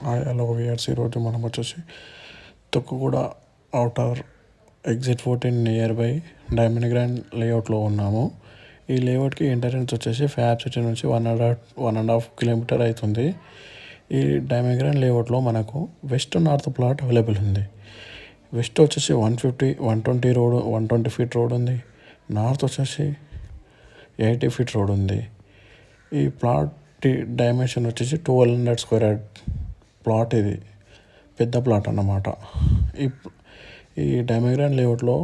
Hello viewers, ఈరోజు మనం వచ్చేసి Tukkuguda outer exit 14 near by diamond grand లేఅవుట్లో ఉన్నాము. ఈ లేఅవుట్కి ఎంట్రన్స్ వచ్చేసి ఫ్యాబ్ సిటీ నుంచి 1.5 కిలోమీటర్ అవుతుంది. ఈ డైమండ్ గ్రాండ్ లేఅవుట్లో మనకు వెస్ట్ నార్త్ ప్లాట్ అవైలబుల్ ఉంది. వెస్ట్ వచ్చేసి 120 ఫీట్ రోడ్ ఉంది. నార్త్ వచ్చేసి 80 ఫీట్ రోడ్ ఉంది. ఈ ప్లాట్ డైమెన్షన్ వచ్చేసి 1200 స్క్వేర్ యార్డ్ ప్లాట్. ఇది పెద్ద ప్లాట్ అన్నమాట. ఈ డైమండ్ గ్రాండ్ లేఅవుట్లో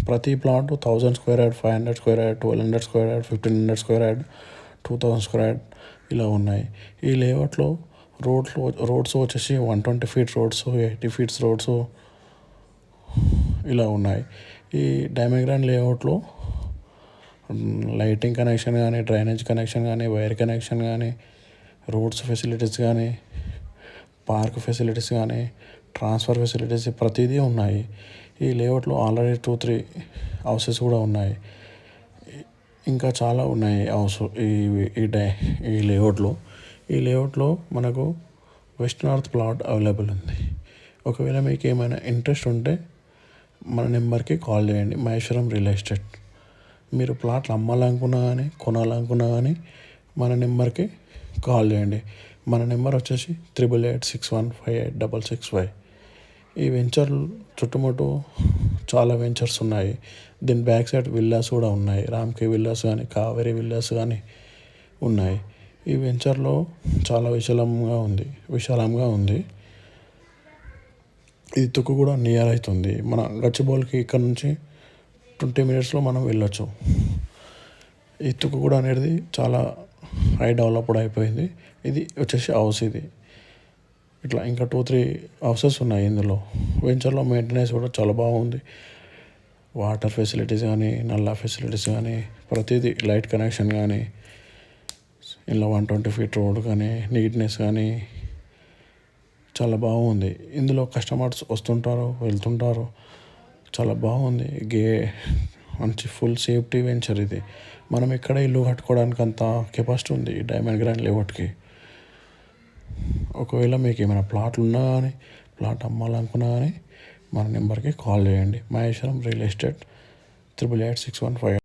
ప్రతి plot 1000 square yard, 500 square yard, 1200 square yard, 1500 square yard, 2000 square yard ఇలా ఉన్నాయి. ఈ లేఅవుట్లో రోడ్స్ వచ్చేసి 120 ఫీట్ రోడ్స్, 80 ఫీట్స్ రోడ్స్ ఇలా ఉన్నాయి. ఈ డైమండ్ గ్రాండ్ లేఅవుట్లో లైటింగ్ కనెక్షన్ కానీ, డ్రైనేజ్ కనెక్షన్ కానీ, వైర్ కనెక్షన్ కానీ, రోడ్స్ ఫెసిలిటీస్ కానీ, పార్క్ ఫెసిలిటీస్ కానీ, ట్రాన్స్ఫర్ ఫెసిలిటీస్ ప్రతిదీ ఉన్నాయి. ఈ లేఅవుట్లో ఆల్రెడీ 2-3 హౌసెస్ కూడా ఉన్నాయి. ఇంకా చాలా ఉన్నాయి హౌస్ ఈ లేఅవుట్లో మనకు వెస్ట్ నార్త్ ప్లాట్ అవైలబుల్ ఉంది. ఒకవేళ మీకు ఏమైనా ఇంట్రెస్ట్ ఉంటే మన నెంబర్కి కాల్ చేయండి. Maheshwaram real estate. మీరు ప్లాట్లు అమ్మాలనుకున్నా కానీ, కొనాలనుకున్నా కానీ మన నెంబర్కి కాల్ చేయండి. మన నెంబర్ వచ్చేసి 8886158665. ఈ వెంచర్ చుట్టుముట్టు చాలా వెంచర్స్ ఉన్నాయి. దీని బ్యాక్ సైడ్ విల్లాస్ కూడా ఉన్నాయి. రామ్కే విల్లాస్ కానీ, కావేరీ విల్లాస్ కానీ ఉన్నాయి. ఈ వెంచర్లో చాలా విశాలంగా ఉంది. ఇది తుక్కుగూడ నియర్ అవుతుంది. మన గచ్చిబౌలికి ఇక్కడ నుంచి 20 మినిట్స్లో మనం వెళ్ళొచ్చు. ఈ తుక్కుగూడ అనేది చాలా హై డెవలప్డ్ అయిపోయింది. ఇది వచ్చేసి హౌస్. ఇది ఇట్లా ఇంకా 2-3 హౌసెస్ ఉన్నాయి. ఇందులో వెంచర్లో మెయింటెనెన్స్ కూడా చాలా బాగుంది. వాటర్ ఫెసిలిటీస్ కానీ, నల్లా ఫెసిలిటీస్ కానీ, ప్రతిదీ లైట్ కనెక్షన్ కానీ, ఇలా 120 ఫీట్ రోడ్ కానీ, నీట్నెస్ కానీ చాలా బాగుంది. ఇందులో కస్టమర్స్ వస్తుంటారు, వెళ్తుంటారు. చాలా బాగుంది. మంచి ఫుల్ సేఫ్టీ వెంచర్ ఇది. మనం ఇక్కడ ఇల్లు కట్టుకోవడానికి అంత కెపాసిటీ ఉంది ఈ డైమండ్ గ్రాండ్ లేఅవుట్కి. ఒకవేళ మీకు ఏమైనా ప్లాట్లు ఉన్నా కానీ, ప్లాట్ అమ్మాలనుకున్నా కానీ మన నెంబర్కి కాల్ చేయండి. Maheshwaram real estate 888615.